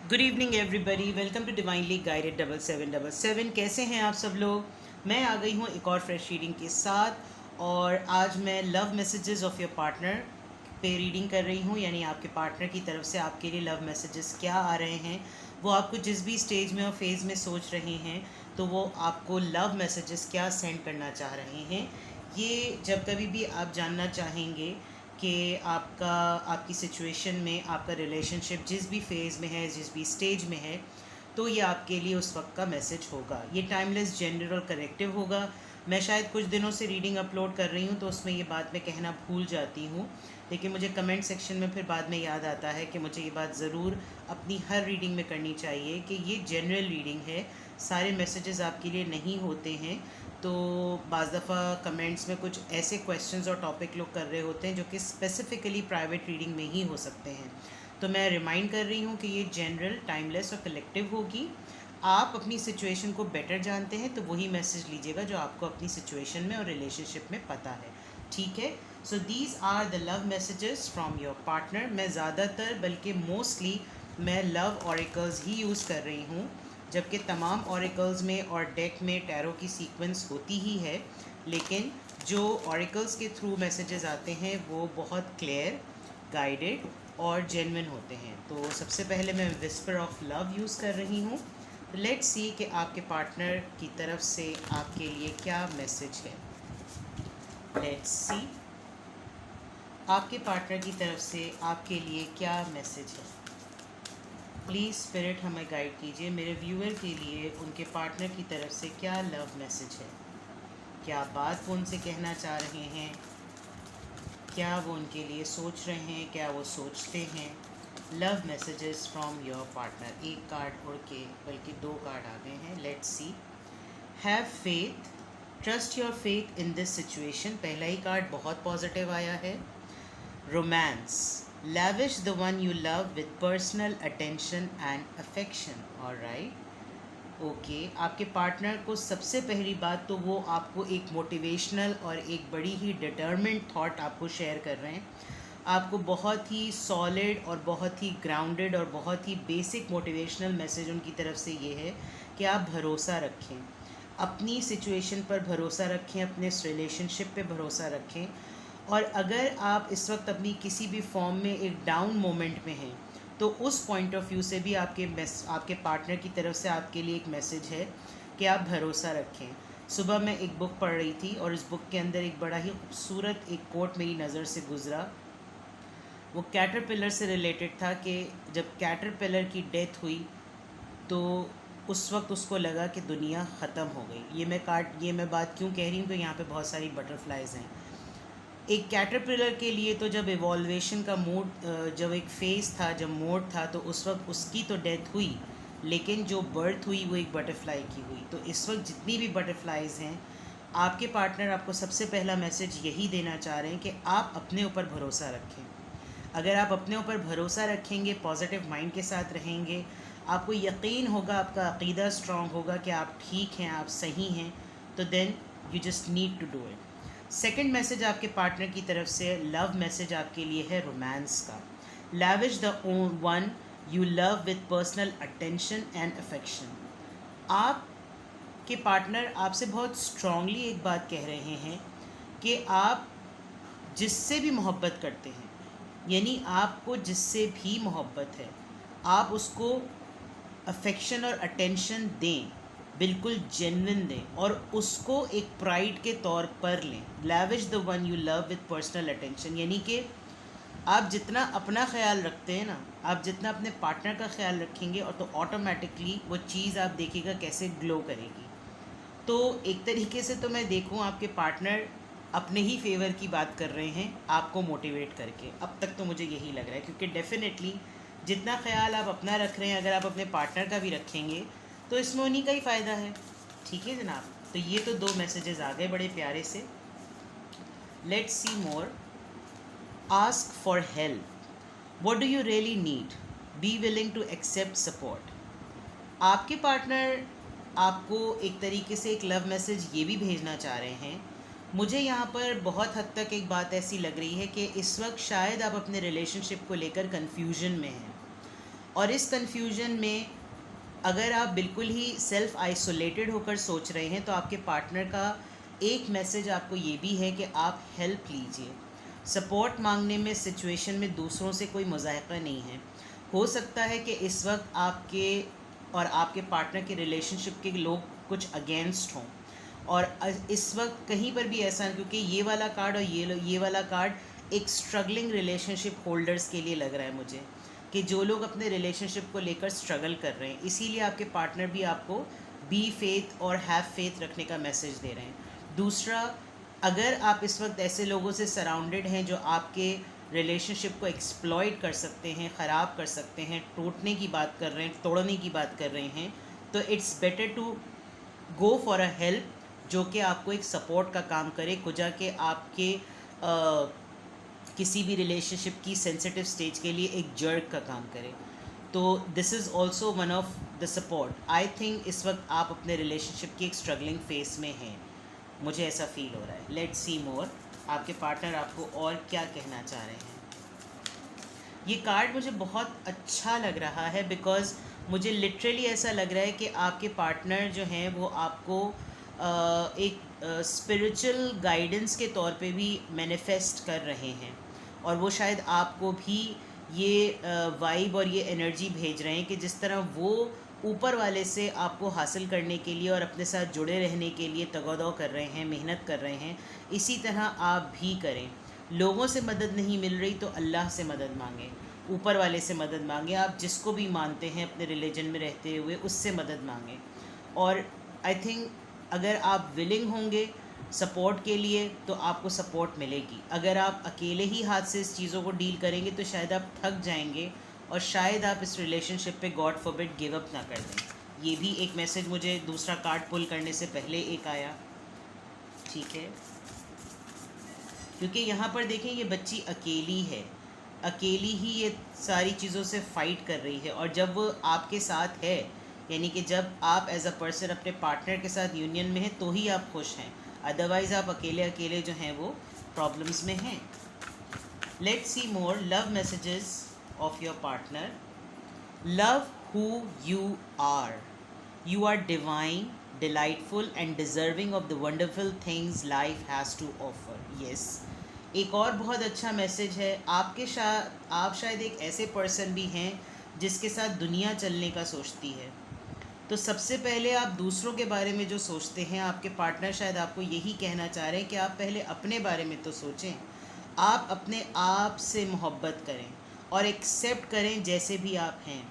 Good evening everybody, welcome to divinely guided 7777। कैसे हैं आप सब लोग। मैं आ गई हूँ एक और फ्रेश रीडिंग के साथ और आज मैं love messages of your partner पे रीडिंग कर रही हूँ। यानी आपके पार्टनर की तरफ से आपके लिए लव मैसेजेस क्या आ रहे हैं, वो आपको जिस भी स्टेज में और फेज़ में सोच रहे हैं तो वो आपको लव मैसेजेस क्या सेंड करना चाह रहे हैं। ये जब कभी भी आप जानना चाहेंगे कि आपकी सिचुएशन में आपका रिलेशनशिप जिस भी फेज़ में है, जिस भी स्टेज में है, तो ये आपके लिए उस वक्त का मैसेज होगा। ये टाइमलेस, जेंडर और करेक्टिव होगा। मैं शायद कुछ दिनों से रीडिंग अपलोड कर रही हूँ तो उसमें ये बात मैं कहना भूल जाती हूँ, लेकिन मुझे कमेंट सेक्शन में फिर बाद में याद आता है कि मुझे ये बात ज़रूर अपनी हर रीडिंग में करनी चाहिए कि ये जनरल रीडिंग है, सारे मैसेजेस आपके लिए नहीं होते हैं। तो बाज़ दफ़ा कमेंट्स में कुछ ऐसे क्वेश्चंस और टॉपिक लोग कर रहे होते हैं जो कि स्पेसिफ़िकली प्राइवेट रीडिंग में ही हो सकते हैं। तो मैं रिमाइंड कर रही हूँ कि ये जनरल, टाइमलेस और कलेक्टिव होगी। आप अपनी सिचुएशन को बेटर जानते हैं तो वही मैसेज लीजिएगा जो आपको अपनी सिचुएशन में और रिलेशनशिप में पता है, ठीक है। So these are the love messages from your partner. मैं ज़्यादातर बल्कि मोस्टली मैं लव ऑरिकल्स ही यूज़ कर रही हूँ, जबकि तमाम ऑरिकल्स में और डेक में टैरो की सीक्वेंस होती ही है, लेकिन जो ऑरिकल्स के थ्रू मैसेजेस आते हैं वो बहुत क्लियर, गाइडेड और जेन्युइन होते हैं। तो सबसे पहले मैं विस्पर ऑफ लव यूज़ कर रही हूँ। लेट्स सी कि आपके पार्टनर की तरफ से आपके लिए क्या मैसेज है। लेट्स सी आपके पार्टनर की तरफ से आपके लिए क्या मैसेज है। प्लीज़ स्पिरिट हमें गाइड कीजिए, मेरे व्यूअर के लिए उनके पार्टनर की तरफ से क्या लव मैसेज है। क्या बात वो उनसे कहना चाह रहे हैं, क्या वो उनके लिए सोच रहे हैं, क्या वो सोचते हैं। Love messages from your partner. एक कार्ड उड़ के बल्कि दो कार्ड आ गए हैं। Let's C. Have faith, trust your faith in this situation. पहला ही कार्ड बहुत पॉजिटिव आया है। Romance, lavish the one you love with personal attention and affection. Alright, okay. आपके पार्टनर को सबसे पहली बात तो वो आपको एक मोटिवेशनल और एक बड़ी ही डिटर्मिन्ड थॉट आपको शेयर कर रहे हैं। आपको बहुत ही सॉलिड और बहुत ही ग्राउंडेड और बहुत ही बेसिक मोटिवेशनल मैसेज उनकी तरफ से ये है कि आप भरोसा रखें, अपनी सिचुएशन पर भरोसा रखें, अपने इस रिलेशनशिप पे भरोसा रखें। और अगर आप इस वक्त अपनी किसी भी फॉर्म में एक डाउन मोमेंट में हैं तो उस पॉइंट ऑफ व्यू से भी आपके पार्टनर की तरफ से आपके लिए एक मैसेज है कि आप भरोसा रखें। सुबह मैं एक बुक पढ़ रही थी और इस बुक के अंदर एक बड़ा ही खूबसूरत एक कोट मेरी नज़र से गुज़रा। वो कैटरपिलर से रिलेटेड था कि जब कैटरपिलर की डेथ हुई तो उस वक्त उसको लगा कि दुनिया ख़त्म हो गई। ये मैं बात क्यों कह रही हूँ कि यहाँ पे बहुत सारी बटरफ्लाइज हैं। एक कैटरपिलर के लिए तो जब इवॉल्वेशन का मोड, जब एक फेज़ था, जब मोड था, तो उस वक्त उसकी तो डेथ हुई, लेकिन जो बर्थ हुई वो एक बटरफ्लाई की हुई। तो इस वक्त जितनी भी बटरफ्लाइज हैं, आपके पार्टनर आपको सबसे पहला मैसेज यही देना चाह रहे हैं कि आप अपने ऊपर भरोसा रखें। अगर आप अपने ऊपर भरोसा रखेंगे, पॉजिटिव माइंड के साथ रहेंगे, आपको यकीन होगा, आपका अक़ीदा स्ट्रॉन्ग होगा कि आप ठीक हैं, आप सही हैं, तो then you just need to do it. Second message आपके पार्टनर की तरफ से, लव मैसेज आपके लिए है रोमांस का। Lavish the one you love with personal attention and affection. आपके पार्टनर आपसे बहुत स्ट्रांगली एक बात कह रहे हैं कि आप जिससे भी मोहब्बत करते हैं, यानी आपको जिससे भी मोहब्बत है, आप उसको अफेक्शन और अटेंशन दें, बिल्कुल जेन्युइन दें और उसको एक प्राइड के तौर पर लें। Lavish the one you love with personal attention, यानी कि आप जितना अपना ख्याल रखते हैं ना, आप जितना अपने पार्टनर का ख्याल रखेंगे और तो ऑटोमेटिकली वो चीज़ आप देखिएगा कैसे ग्लो करेगी। तो एक तरीके से तो मैं देखूं आपके पार्टनर अपने ही फेवर की बात कर रहे हैं आपको मोटिवेट करके। अब तक तो मुझे यही लग रहा है, क्योंकि डेफिनेटली जितना ख्याल आप अपना रख रहे हैं, अगर आप अपने पार्टनर का भी रखेंगे तो इसमें उन्हीं का ही फ़ायदा है, ठीक है जनाब। तो ये तो दो मैसेजेस आ गए बड़े प्यारे से। Let's see more. Ask for help, what do you really need, be willing to accept support. आपके पार्टनर आपको एक तरीके से एक लव मैसेज ये भी भेजना चाह रहे हैं। मुझे यहाँ पर बहुत हद तक एक बात ऐसी लग रही है कि इस वक्त शायद आप अपने रिलेशनशिप को लेकर कन्फ्यूजन में हैं। और इस कन्फ्यूजन में अगर आप बिल्कुल ही सेल्फ आइसोलेटेड होकर सोच रहे हैं तो आपके पार्टनर का एक मैसेज आपको ये भी है कि आप हेल्प लीजिए। सपोर्ट मांगने में, सिचुएशन में दूसरों से कोई मुज़ाहिक़ा नहीं है। हो सकता है कि इस वक्त आपके और आपके पार्टनर के रिलेशनशिप के लोग कुछ अगेंस्ट हों, और इस वक्त कहीं पर भी ऐसा, क्योंकि ये वाला कार्ड और ये वाला कार्ड एक स्ट्रगलिंग रिलेशनशिप होल्डर्स के लिए लग रहा है मुझे, कि जो लोग अपने रिलेशनशिप को लेकर स्ट्रगल कर रहे हैं, इसीलिए आपके पार्टनर भी आपको बी फेथ और हैव फेथ रखने का मैसेज दे रहे हैं। दूसरा, अगर आप इस वक्त ऐसे लोगों से सराउंडेड हैं जो आपके रिलेशनशिप को एक्सप्लॉइट कर सकते हैं, ख़राब कर सकते हैं, टूटने की बात कर रहे हैं, तोड़ने की बात कर रहे हैं, तो it's better to go for a help जो कि आपको एक सपोर्ट का काम करे, कुजा के आपके किसी भी रिलेशनशिप की सेंसिटिव स्टेज के लिए एक जर्क का काम करे। तो this is also one of the support. I think इस वक्त आप अपने रिलेशनशिप की एक स्ट्रगलिंग फेस में हैं, मुझे ऐसा फील हो रहा है। लेट्स सी मोर, आपके पार्टनर आपको और क्या कहना चाह रहे हैं। ये कार्ड मुझे बहुत अच्छा लग रहा है बिकॉज़ मुझे लिटरली ऐसा लग रहा है कि आपके पार्टनर जो हैं वो आपको एक स्पिरिचुअल गाइडेंस के तौर पे भी मैनिफेस्ट कर रहे हैं, और वो शायद आपको भी ये वाइब और ये एनर्जी भेज रहे हैं कि जिस तरह वो ऊपर वाले से आपको हासिल करने के लिए और अपने साथ जुड़े रहने के लिए तगोदो कर रहे हैं, मेहनत कर रहे हैं, इसी तरह आप भी करें। लोगों से मदद नहीं मिल रही तो अल्लाह से मदद मांगें, ऊपर वाले से मदद मांगें, आप जिसको भी मानते हैं अपने रिलीजन में रहते हुए उससे मदद मांगें। और आई थिंक अगर आप विलिंग होंगे सपोर्ट के लिए तो आपको सपोर्ट मिलेगी। अगर आप अकेले ही हाथ से इस चीज़ों को डील करेंगे तो शायद आप थक जाएंगे और शायद आप इस रिलेशनशिप पे गॉड फॉरबिड गिव अप ना कर दें। ये भी एक मैसेज मुझे दूसरा कार्ड पुल करने से पहले एक आया, ठीक है, क्योंकि यहाँ पर देखें ये बच्ची अकेली है, अकेली ही ये सारी चीज़ों से फ़ाइट कर रही है, और जब वो आपके साथ है, यानी कि जब आप एज अ पर्सन अपने पार्टनर के साथ यूनियन में हैं तो ही आप खुश हैं, अदरवाइज़ आप अकेले अकेले जो हैं वो प्रॉब्लम्स में हैं। Let's see more love messages of your partner. Love who you are, you are divine, delightful and deserving of the wonderful things life has to offer. Yes, एक और बहुत अच्छा मैसेज है। आप शायद एक ऐसे पर्सन भी हैं जिसके साथ दुनिया चलने का सोचती है, तो सबसे पहले आप दूसरों के बारे में जो सोचते हैं, आपके पार्टनर शायद आपको यही कहना चाह रहे हैं कि आप पहले अपने बारे में तो सोचें। आप अपने आप से मोहब्बत करें और एक्सेप्ट करें जैसे भी आप हैं।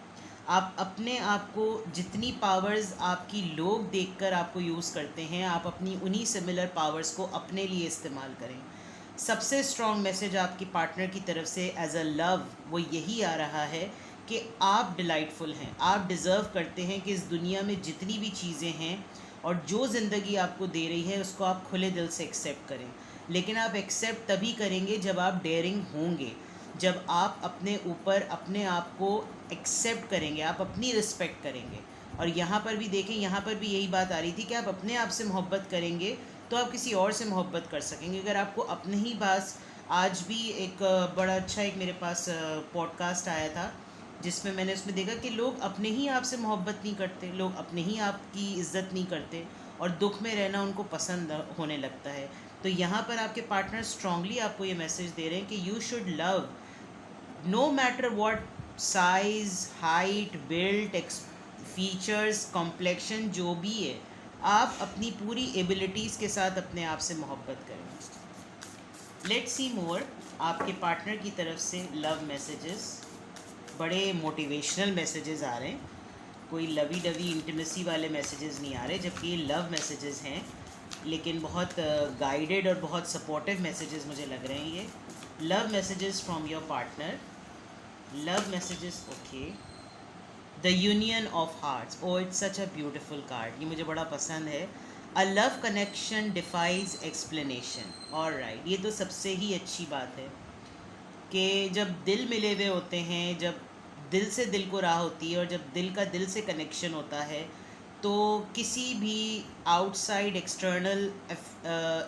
आप अपने आप को, जितनी पावर्स आपकी लोग देखकर आपको यूज़ करते हैं, आप अपनी उन्हीं सिमिलर पावर्स को अपने लिए इस्तेमाल करें। सबसे स्ट्रॉन्ग मैसेज आपकी पार्टनर की तरफ से एज अ लव वो यही आ रहा है कि आप डिलाइटफुल हैं, आप डिज़र्व करते हैं कि इस दुनिया में जितनी भी चीज़ें हैं और जो ज़िंदगी आपको दे रही है उसको आप खुले दिल से एक्सेप्ट करें। लेकिन आप एक्सेप्ट तभी करेंगे जब आप डेयरिंग होंगे, जब आप अपने ऊपर अपने आप को एक्सेप्ट करेंगे, आप अपनी रिस्पेक्ट करेंगे। और यहाँ पर भी देखें, यहाँ पर भी यही बात आ रही थी कि आप अपने आप से मोहब्बत करेंगे तो आप किसी और से मोहब्बत कर सकेंगे। अगर आपको अपने ही पास, आज भी एक बड़ा अच्छा एक मेरे पास पॉडकास्ट आया था जिसमें मैंने उसमें देखा कि लोग अपने ही आप से मोहब्बत नहीं करते, लोग अपने ही आप की इज़्ज़त नहीं करते और दुख में रहना उनको पसंद होने लगता है। तो यहाँ पर आपके पार्टनर स्ट्रांगली आपको ये मैसेज दे रहे हैं कि you should love no matter what size, height, built, features, complexion जो भी है, आप अपनी पूरी एबिलिटीज़ के साथ अपने आप से मोहब्बत करें। लेट्स सी मोर, आपके पार्टनर की तरफ से लव मैसेजेस। बड़े मोटिवेशनल मैसेजेस आ रहे हैं, कोई लवी डवी इंटीमेसी वाले मैसेजेस नहीं आ रहे, जबकि ये लव मैसेजेस हैं, लेकिन बहुत गाइडेड और बहुत सपोर्टिव मैसेजेस मुझे लग रहे हैं। ये love messages from your partner, love messages, okay. The union of hearts, oh it's such a beautiful card, ये मुझे बड़ा पसंद है। A love connection defies explanation, alright, ये तो सबसे ही अच्छी बात है कि जब दिल मिले हुए होते हैं, जब दिल से दिल को राह होती है और जब दिल का दिल से कनेक्शन होता है, तो किसी भी आउटसाइड एक्सटर्नल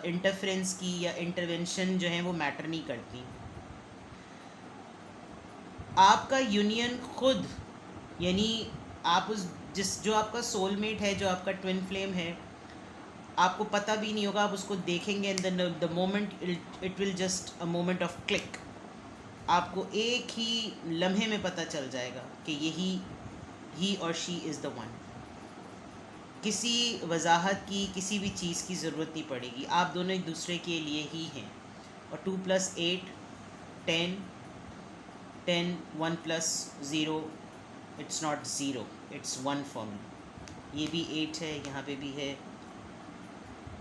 इंटरफेरेंस की या इंटरवेंशन जो है वो मैटर नहीं करती। आपका यूनियन खुद यानी आप उस जिस जो आपका सोलमेट है, जो आपका ट्विन फ्लेम है, आपको पता भी नहीं होगा, आप उसको देखेंगे and the moment it will just a moment of click, आपको एक ही लम्हे में पता चल जाएगा कि यही ही और शी इज़ द वन। किसी वजाहत की, किसी भी चीज़ की ज़रूरत नहीं पड़ेगी, आप दोनों एक दूसरे के लिए ही हैं। और 2+8 10, 10 1+0 it's not zero, it's 1 for me. ये भी 8 है, यहाँ पे भी है।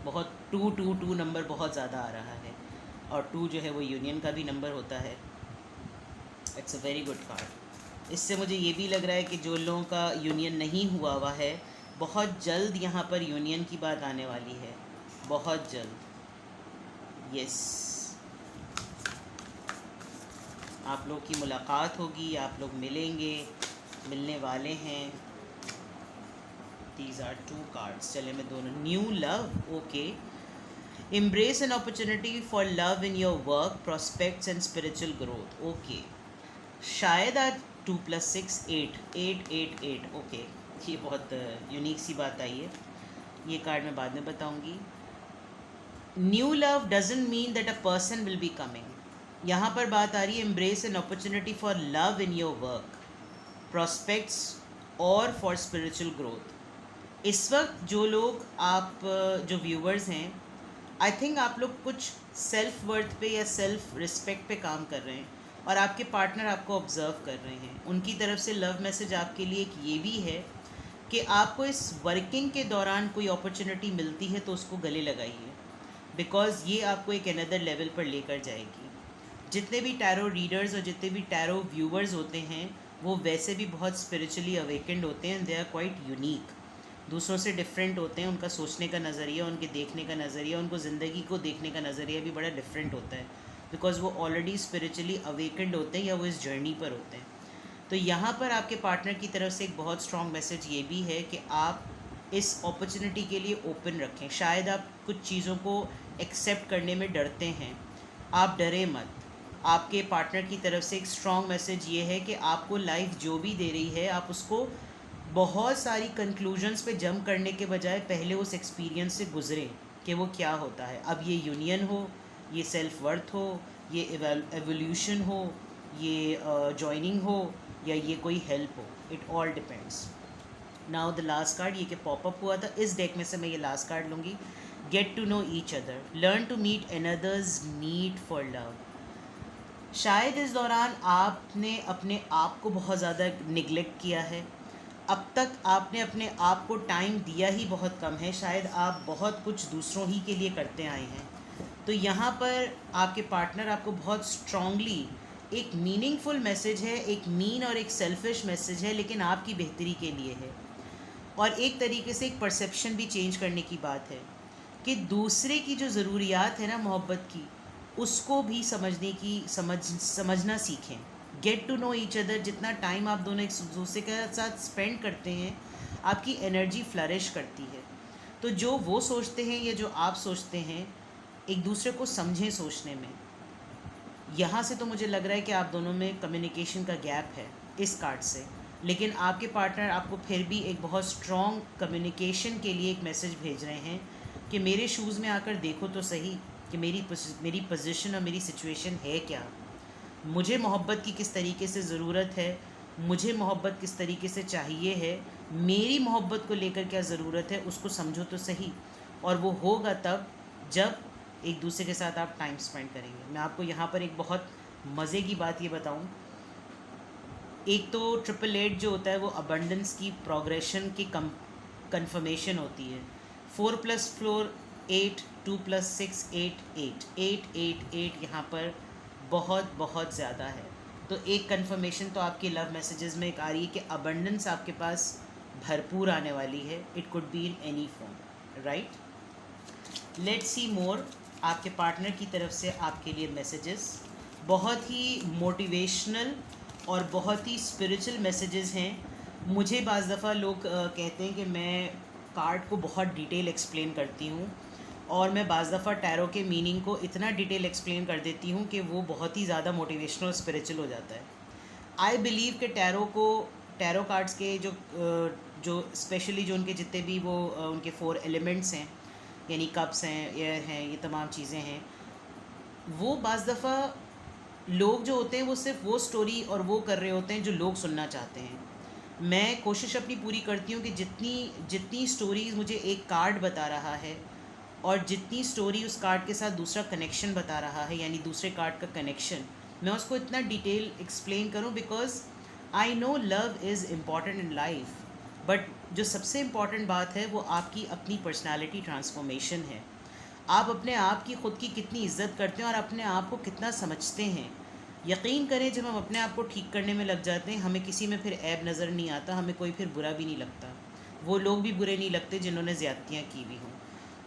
बहुत 2 नंबर बहुत ज़्यादा आ रहा है, और 2 जो है वो यूनियन का भी नंबर होता है। It's a very good card. इससे मुझे ये भी लग रहा है कि जो लोगों का यूनियन नहीं हुआ है, बहुत जल्द यहाँ पर यूनियन की बात आने वाली है, बहुत जल्द। यस, आप लोग की मुलाकात होगी, आप लोग मिलेंगे, मिलने वाले हैं। These are 2 cards. चले मैं दोनों। New love, okay. Embrace an opportunity for love in your work, prospects and spiritual growth. Okay, शायद आज 2+6 8 8 8 8 ओके, ये बहुत यूनिक सी बात आई है। ये कार्ड मैं बाद में बताऊंगी। New love doesn't mean that a person will be coming. यहाँ पर बात आ रही है embrace an opportunity for love in your work, prospects और फॉर स्पिरिचुअल ग्रोथ। इस वक्त जो लोग आप जो व्यूवर्स हैं, आई थिंक आप लोग कुछ सेल्फ वर्थ पे या सेल्फ रिस्पेक्ट पे काम कर रहे हैं, और आपके पार्टनर आपको ऑब्ज़र्व कर रहे हैं। उनकी तरफ से लव मैसेज आपके लिए एक ये भी है कि आपको इस वर्किंग के दौरान कोई अपॉर्चुनिटी मिलती है तो उसको गले लगाइए, बिकॉज़ ये आपको एक अनदर लेवल पर लेकर जाएगी। जितने भी टैरो रीडर्स और जितने भी टैरो व्यूवर्स होते हैं, वो वैसे भी बहुत स्पिरिचुअली अवेकेंड होते हैं। दे आर क्वाइट यूनिक, दूसरों से डिफरेंट होते हैं। उनका सोचने का नज़रिया, उनके देखने का नज़रिया, उनको ज़िंदगी को देखने का नज़रिया भी बड़ा डिफरेंट होता है, बिकॉज़ वो ऑलरेडी स्पिरिचुअली अवेकेंड होते हैं या वो इस जर्नी पर होते हैं। तो यहाँ पर आपके पार्टनर की तरफ से एक बहुत स्ट्रॉन्ग मैसेज ये भी है कि आप इस अपॉर्चुनिटी के लिए ओपन रखें। शायद आप कुछ चीज़ों को एक्सेप्ट करने में डरते हैं, आप डरे मत। आपके पार्टनर की तरफ से एक स्ट्रॉन्ग मैसेज ये है कि आपको लाइफ जो भी दे रही है, आप उसको बहुत सारी कंक्लूजन्स पे जंप करने के बजाय पहले उस एक्सपीरियंस से गुजरें कि वो क्या होता है। अब ये यूनियन हो, ये सेल्फ वर्थ हो, ये एवोल्यूशन हो, ये जॉइनिंग हो, या ये कोई हेल्प हो, it all depends. Now the last card, ये कि पॉपअप हुआ था, इस डेक में से मैं ये लास्ट कार्ड लूँगी। Get to know each other, learn to meet another's need for love. शायद इस दौरान आपने अपने आप को बहुत ज़्यादा निगलेक्ट किया है। अब तक आपने अपने आप को टाइम दिया ही बहुत कम है। शायद आप बहुत कुछ दूसरों ही के लिए करते आए हैं। तो यहाँ पर आपके पार्टनर आपको बहुत स्ट्रॉन्गली एक मीनिंगफुल मैसेज है, एक मीन और एक सेल्फिश मैसेज है, लेकिन आपकी बेहतरी के लिए है। और एक तरीके से एक परसेप्शन भी चेंज करने की बात है कि दूसरे की जो ज़रूरियात है ना मोहब्बत की, उसको भी समझने की समझना सीखें। Get to know each other. जितना टाइम आप दोनों एक दूसरे के साथ स्पेंड करते हैं, आपकी एनर्जी फ्लरिश करती है। तो जो वो सोचते हैं या जो आप सोचते हैं, एक दूसरे को समझें सोचने में। यहाँ से तो मुझे लग रहा है कि आप दोनों में कम्युनिकेशन का गैप है इस कार्ड से, लेकिन आपके पार्टनर आपको फिर भी एक बहुत स्ट्रॉन्ग कम्युनिकेशन के लिए एक मैसेज भेज रहे हैं कि मेरे शूज़ में आकर देखो तो सही कि मेरी पोजीशन और मेरी सिचुएशन है क्या, मुझे मोहब्बत की किस तरीके से ज़रूरत है, मुझे मोहब्बत किस तरीके से चाहिए है, मेरी मोहब्बत को लेकर क्या ज़रूरत है, उसको समझो तो सही। और वो होगा तब जब एक दूसरे के साथ आप टाइम स्पेंड करेंगे। मैं आपको यहाँ पर एक बहुत मज़े की बात ये बताऊँ। एक तो 888 जो होता है वो अबंडेंस की प्रोग्रेशन की कंफर्मेशन होती है। 4+4 8, 2+6 8 8 8 8 8 यहाँ पर बहुत बहुत ज़्यादा है। तो एक कंफर्मेशन तो आपके लव मैसेजेस में एक आ रही है कि अबंडेंस आपके पास भरपूर आने वाली है। It could be in any form, right. Let's see more. आपके पार्टनर की तरफ से आपके लिए मैसेजेस बहुत ही मोटिवेशनल और बहुत ही स्पिरिचुअल मैसेजेस हैं। मुझे बाज़ दफ़ा लोग कहते हैं कि मैं कार्ड को बहुत डिटेल एक्सप्लेन करती हूँ, और मैं बाज़ दफ़ा टैरो के मीनिंग को इतना डिटेल एक्सप्लेन कर देती हूँ कि वो बहुत ही ज़्यादा मोटिवेशनल और स्पिरिचुअल हो जाता है। आई बिलीव कि टैरो को टैरो कार्ड्स के जो स्पेशली जो उनके जितने भी वो उनके 4 एलिमेंट्स हैं, यानी कप्स हैं, एयर हैं, ये तमाम चीज़ें हैं, वो बाज़ दफ़ा लोग जो होते हैं वो सिर्फ वो स्टोरी और वो कर रहे होते हैं जो लोग सुनना चाहते हैं। मैं कोशिश अपनी पूरी करती हूँ कि जितनी जितनी स्टोरीज़ मुझे एक कार्ड बता रहा है और जितनी स्टोरी उस कार्ड के साथ दूसरा कनेक्शन बता रहा है, यानी दूसरे कार्ड का कनेक्शन, मैं उसको इतना डिटेल एक्सप्लेन करूँ, because I know love is important in life, but जो सबसे इम्पॉर्टेंट बात है वो आपकी अपनी पर्सनालिटी ट्रांसफॉर्मेशन है। आप अपने आप की ख़ुद की कितनी इज़्ज़त करते हैं और अपने आप को कितना समझते हैं। यकीन करें, जब हम अपने आप को ठीक करने में लग जाते हैं, हमें किसी में फिर ऐब नज़र नहीं आता, हमें कोई फिर बुरा भी नहीं लगता, वो लोग भी बुरे नहीं लगते जिन्होंने ज़्यादतियाँ की भी हों।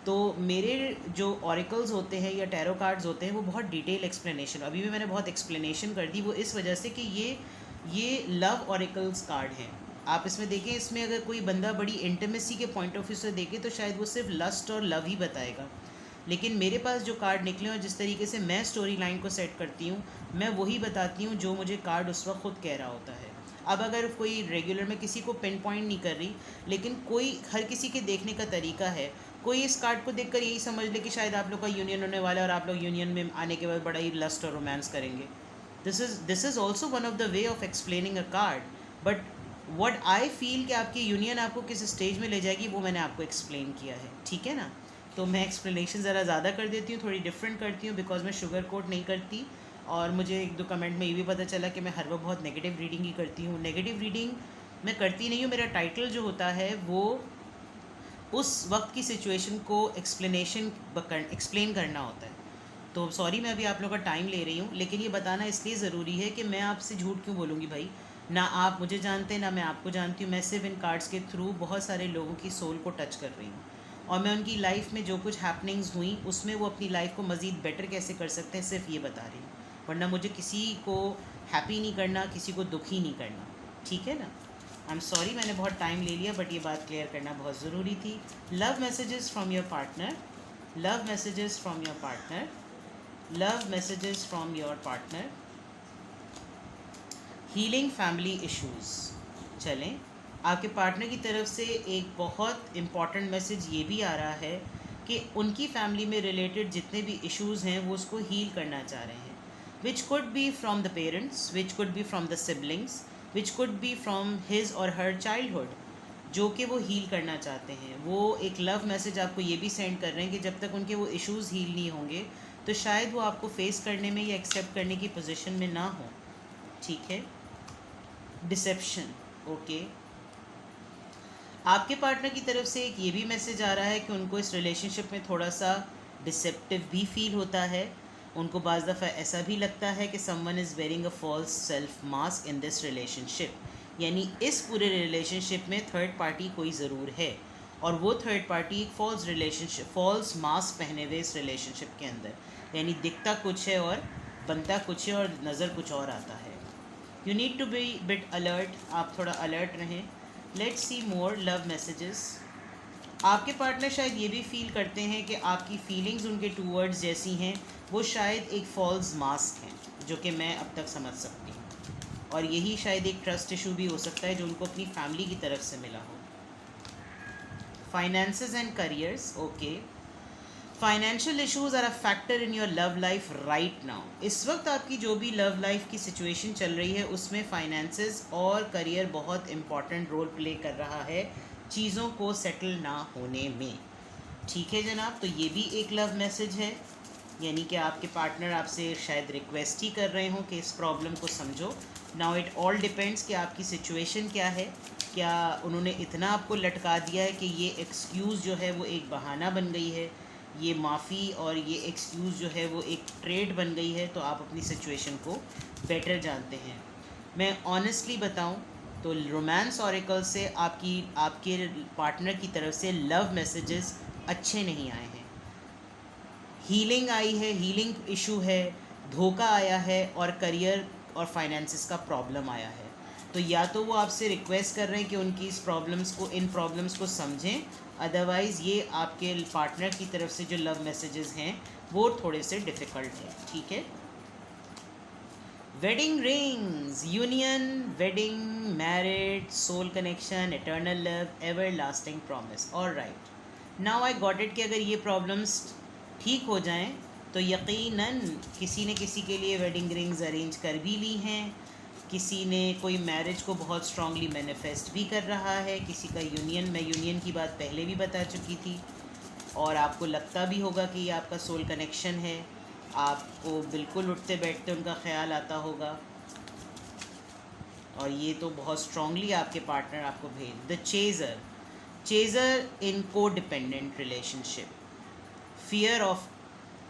तो मेरे जो ऑरिकल्स होते हैं या टैरो कार्ड्स होते हैं वो बहुत डिटेल एक्सप्लेनेशन, अभी भी मैंने बहुत एक्सप्लेनेशन कर दी, वो इस वजह से कि ये लव ऑरिकल्स कार्ड हैं। आप इसमें देखें, इसमें अगर कोई बंदा बड़ी इंटीमेसी के पॉइंट ऑफ व्यू से देखे तो शायद वो सिर्फ लस्ट और लव ही बताएगा, लेकिन मेरे पास जो कार्ड निकले और जिस तरीके से मैं स्टोरी लाइन को सेट करती हूँ, मैं वही बताती हूँ जो मुझे कार्ड उस वक्त ख़ुद कह रहा होता है। अब अगर कोई रेगुलर, मैं किसी को पिन पॉइंट नहीं कर रही, लेकिन कोई, हर किसी के देखने का तरीका है। कोई इस कार्ड को देखकर यही समझ ले कि शायद आप लोग का यूनियन होने वाला है और आप लोग यूनियन में आने के बाद बड़ा ही लस्ट और रोमांस करेंगे। This is also one of the way of explaining a card, but what I feel कि आपकी यूनियन आपको किस स्टेज में ले जाएगी वो मैंने आपको एक्सप्लेन किया है, ठीक है ना। तो मैं एक्सप्लेनेशन ज़रा ज़्यादा कर देती हूँ, थोड़ी डिफरेंट करती हूँ, बिकॉज मैं शुगर कोट नहीं करती। और मुझे 1-2 कमेंट में ये भी पता चला कि मैं हर वक्त बहुत नेगेटिव रीडिंग ही करती हूँ। नेगेटिव रीडिंग मैं करती नहीं हूँ, मेरा टाइटल जो होता है वो उस वक्त की सिचुएशन को एक्सप्लेन करना होता है। तो सॉरी मैं अभी आप लोगों का टाइम ले रही हूँ, लेकिन ये बताना इसलिए ज़रूरी है कि मैं आपसे झूठ क्यों बोलूँगी भाई। ना आप मुझे जानते हैं, ना मैं आपको जानती हूँ। मैं सिर्फ इन कार्ड्स के थ्रू बहुत सारे लोगों की सोल को टच कर रही हूँ, और मैं उनकी लाइफ में जो कुछ हैपनिंग्स हुई उसमें वो अपनी लाइफ को मज़ीद बेटर कैसे कर सकते हैं, सिर्फ ये बता रही हूँ। वरना मुझे किसी को हैप्पी नहीं करना, किसी को दुखी नहीं करना, ठीक है ना। आई एम सॉरी मैंने बहुत टाइम ले लिया, बट ये बात क्लियर करना बहुत ज़रूरी थी। Love messages from your partner, love messages from your partner, love messages from your partner, healing family issues. चलें, आपके पार्टनर की तरफ से एक बहुत इम्पॉर्टेंट मैसेज ये भी आ रहा है कि उनकी फैमिली में रिलेटेड जितने भी इश्यूज़ हैं वो उसको हील करना चाह रहे हैं, which could be from the parents, which could be from the siblings, which could be from his और हर चाइल्डहुड, जो कि वो हील करना चाहते हैं। वो एक लव मैसेज आपको ये भी सेंड कर रहे हैं कि जब तक उनके वो इश्यूज़ हील नहीं होंगे तो शायद वो आपको फेस करने में या एक्सेप्ट करने की पोजीशन में ना हो, ठीक है। Dissipation, okay. आपके पार्टनर की तरफ से एक ये भी मैसेज आ रहा है कि उनको इस रिलेशनशिप में थोड़ा सा डिसेप्टिव भी फील होता है। उनको बाज़ दफ़ा ऐसा भी लगता है कि someone is wearing a false self mask in this relationship, यानी इस पूरे रिलेशनशिप में थर्ड पार्टी कोई ज़रूर है, और वो थर्ड पार्टी एक फॉल्स मास्क पहने हुए इस रिलेशनशिप के अंदर, यानी दिखता कुछ है और बनता कुछ है और नज़र कुछ और आता है। You need to be bit alert, आप थोड़ा अलर्ट रहें। Let's see more love messages. आपके पार्टनर शायद ये भी फील करते हैं कि आपकी फीलिंग्स उनके टूवर्ड्स जैसी हैं, वो शायद एक फॉल्स मास्क हैं, जो कि मैं अब तक समझ सकती हूँ, और यही शायद एक ट्रस्ट इशू भी हो सकता है जो उनको अपनी फैमिली की तरफ से मिला हो। Finances and careers, okay. Financial issues are a factor in your love life right now. इस वक्त आपकी जो भी लव लाइफ की सिचुएशन चल रही है उसमें फाइनेंसेस और करियर बहुत इम्पॉर्टेंट रोल प्ले कर रहा है चीज़ों को सेटल ना होने में, ठीक है जनाब। तो ये भी एक लव मैसेज है, यानी कि आपके पार्टनर आपसे शायद रिक्वेस्ट ही कर रहे हों कि इस प्रॉब्लम को समझो। नाउ इट ऑल डिपेंड्स कि आपकी सिचुएशन क्या है। क्या उन्होंने इतना आपको लटका दिया है कि ये एक्सक्यूज़ जो है वो एक बहाना बन गई है, ये माफ़ी और ये एक्सक्यूज़ जो है वो एक ट्रेड बन गई है, तो आप अपनी सिचुएशन को बेटर जानते हैं। मैं ऑनेस्टली बताऊं तो रोमांस ऑरेकल से आपके पार्टनर की तरफ से लव मैसेजेस अच्छे नहीं आए हैं। हीलिंग आई है, हीलिंग इशू है, धोखा आया है, और करियर और फाइनेंसिस का प्रॉब्लम आया है। तो या तो वो आपसे रिक्वेस्ट कर रहे हैं कि उनकी इन प्रॉब्लम्स को समझें, अदरवाइज़ ये आपके पार्टनर की तरफ से जो लव मैसेजेस हैं वो थोड़े से डिफ़िकल्ट हैं, ठीक है। Wedding rings, union, wedding, marriage, soul connection, eternal love, everlasting promise. All right. Now I got it कि अगर ये problems ठीक हो जाएं तो यकीनन किसी ने किसी के लिए wedding rings arrange कर भी ली हैं, किसी ने कोई मैरिज को बहुत स्ट्रांगली मैनिफेस्ट भी कर रहा है, किसी का यूनियन, मैं यूनियन की बात पहले भी बता चुकी थी, और आपको लगता भी होगा कि ये आपका सोल कनेक्शन है, आपको बिल्कुल उठते बैठते उनका ख्याल आता होगा, और ये तो बहुत स्ट्रांगली आपके पार्टनर आपको भेज। द चेज़र इन को dependent relationship, fear of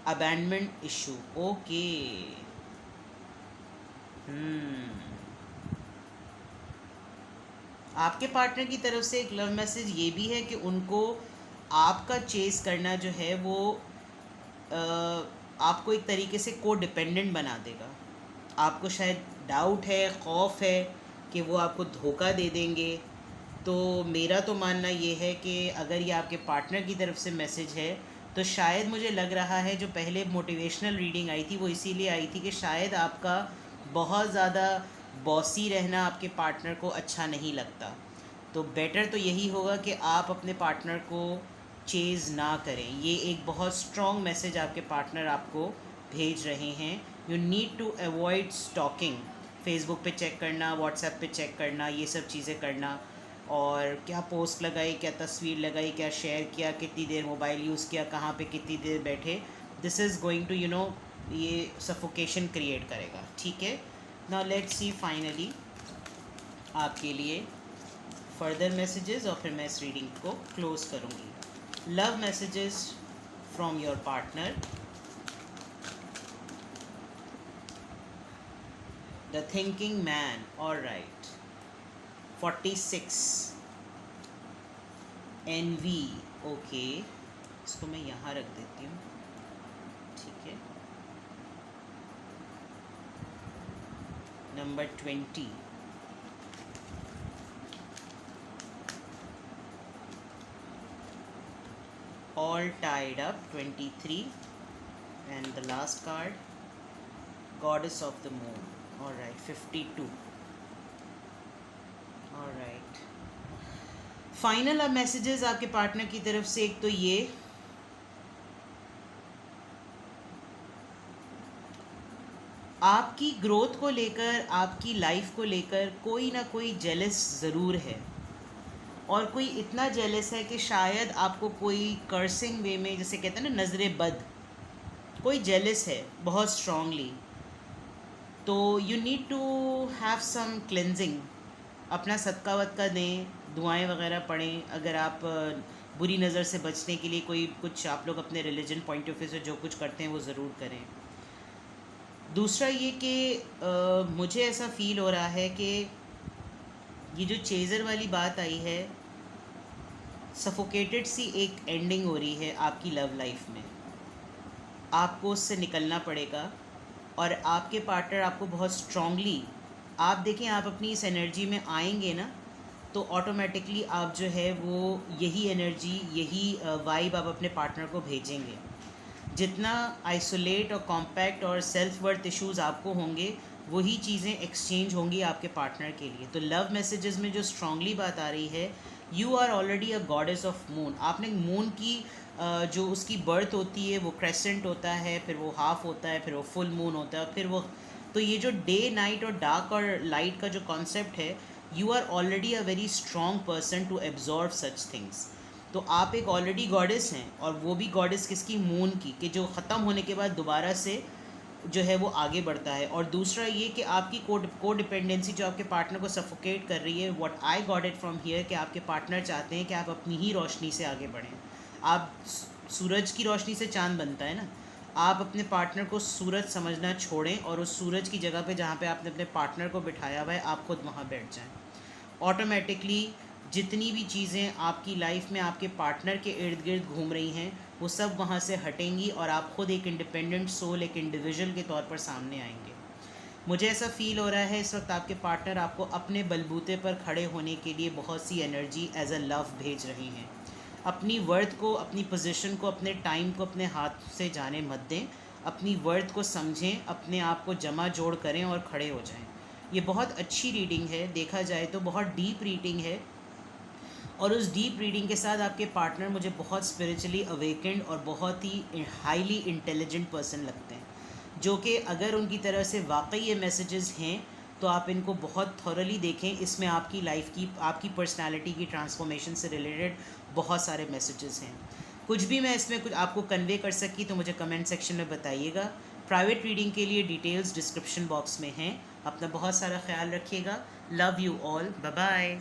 abandonment issue. Okay, आपके पार्टनर की तरफ से एक लव मैसेज ये भी है कि उनको आपका चेज़ करना जो है वो आपको एक तरीके से को डिपेंडेंट बना देगा। आपको शायद डाउट है, खौफ है कि वो आपको धोखा दे देंगे। तो मेरा तो मानना ये है कि अगर ये आपके पार्टनर की तरफ से मैसेज है तो शायद मुझे लग रहा है, जो पहले मोटिवेशनल रीडिंग आई थी वो इसीलिए आई थी कि शायद आपका बहुत ज़्यादा बॉसी रहना आपके पार्टनर को अच्छा नहीं लगता। तो बेटर तो यही होगा कि आप अपने पार्टनर को चेज़ ना करें। ये एक बहुत स्ट्रॉन्ग मैसेज आपके पार्टनर आपको भेज रहे हैं। You need to avoid stalking, Facebook पे चेक करना, व्हाट्सएप पे चेक करना, ये सब चीज़ें करना, और क्या पोस्ट लगाई, क्या तस्वीर लगाई, क्या शेयर किया, कितनी देर मोबाइल यूज़ किया, कहाँ पे कितनी देर बैठे, दिस इज़ गोइंग टू ये सफोकेशन क्रिएट करेगा। ठीक है, नाउ लेट्स सी फाइनली आपके लिए फर्दर मैसेजेस, और फिर मैं इस रीडिंग को क्लोज करूँगी। Love messages from your partner. The thinking man, alright. 46 envy, okay, इसको मैं यहाँ रख देती हूँ। ठीक है, number 20, all tied up, 23, and the last card, goddess of the moon, all right, 52, all right। Final अब मैसेजेस आपके पार्टनर की तरफ से, एक तो ये आपकी ग्रोथ को लेकर, आपकी लाइफ को लेकर कोई ना कोई जेलस ज़रूर है, और कोई इतना जेलस है कि शायद आपको कोई कर्सिंग वे में, जैसे कहते हैं ना नज़रे बद, कोई जेलस है बहुत स्ट्रांगली। तो you need to have some cleansing, अपना सदका वदका दें, दुआएं वगैरह पढ़ें। अगर आप बुरी नज़र से बचने के लिए कोई कुछ आप लोग अपने रिलीजन पॉइंट ऑफ व्यू से जो कुछ करते हैं वो ज़रूर करें। दूसरा ये कि मुझे ऐसा फ़ील हो रहा है कि ये जो चेज़र वाली बात आई है, सफोकेटेड सी एक एंडिंग हो रही है आपकी लव लाइफ में, आपको उससे निकलना पड़ेगा। और आपके पार्टनर आपको बहुत स्ट्रांगली, आप देखें, आप अपनी इस एनर्जी में आएंगे ना तो ऑटोमेटिकली आप जो है वो यही एनर्जी, यही वाइब आप अपने पार्टनर को भेजेंगे। जितना आइसोलेट और कॉम्पैक्ट और सेल्फ वर्थ इश्यूज़ आपको होंगे, वही चीज़ें एक्सचेंज होंगी आपके पार्टनर के लिए। तो लव मैसेजेस में जो स्ट्रांगली बात आ रही है, you are already a goddess of moon. आपने मून की जो उसकी बर्थ होती है वो क्रेसेंट होता है, फिर वो हाफ होता है, फिर वो फुल मून होता है, फिर वो, तो ये जो डे नाइट और डार्क और लाइट का जो कॉन्सेप्ट है, you are already a very strong person to absorb such things. तो आप एक ऑलरेडी गॉडेस हैं, और वो भी गॉडेस किसकी, मून की, कि जो ख़त्म होने के बाद दोबारा से जो है वो आगे बढ़ता है। और दूसरा ये कि आपकी को डिपेंडेंसी जो आपके पार्टनर को सफोकेट कर रही है, what I got it from here, कि आपके पार्टनर चाहते हैं कि आप अपनी ही रोशनी से आगे बढ़ें। आप सूरज की रोशनी से चांद बनता है ना, आप अपने पार्टनर को सूरज समझना छोड़ें, और उस सूरज की जगह पे जहाँ पे आपने अपने पार्टनर को बिठाया हुआ है, आप खुद वहाँ बैठ जाएं। ऑटोमेटिकली जितनी भी चीज़ें आपकी लाइफ में आपके पार्टनर के इर्द गिर्द घूम रही हैं, वो सब वहाँ से हटेंगी, और आप खुद एक इंडिपेंडेंट सोल, एक इंडिविजुअल के तौर पर सामने आएंगे। मुझे ऐसा फ़ील हो रहा है इस वक्त आपके पार्टनर आपको अपने बलबूते पर खड़े होने के लिए बहुत सी एनर्जी एज अ लव भेज रही हैं। अपनी वर्थ को, अपनी पोजीशन को, अपने टाइम को अपने हाथ से जाने मत दें। अपनी वर्थ को समझें, अपने आप को जमा जोड़ करें और खड़े हो जाएं। ये बहुत अच्छी रीडिंग है, देखा जाए तो बहुत डीप रीडिंग है, और उस डीप रीडिंग के साथ आपके पार्टनर मुझे बहुत स्पिरिचुअली अवेकेंड और बहुत ही हाईली इंटेलिजेंट पर्सन लगते हैं, जो कि अगर उनकी तरफ से वाकई ये मैसेजेस हैं तो आप इनको बहुत थॉरली देखें। इसमें आपकी लाइफ की, आपकी पर्सनालिटी की ट्रांसफॉर्मेशन से रिलेटेड बहुत सारे मैसेजेस हैं। कुछ भी मैं इसमें कुछ आपको कन्वे कर सकी तो मुझे कमेंट सेक्शन में बताइएगा। प्राइवेट रीडिंग के लिए डिटेल्स डिस्क्रिप्शन बॉक्स में हैं। अपना बहुत सारा ख्याल रखिएगा। Love you all, bye bye.